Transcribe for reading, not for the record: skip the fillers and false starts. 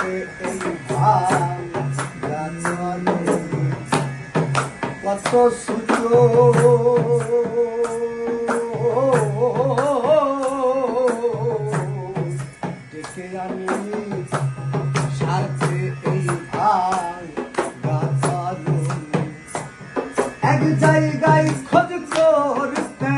এই ভাঙা চলে কত সূর্য ডেকে আমি স্বার্থে এই ভাঙা চলে এক জায়গায় খোঁজ করতে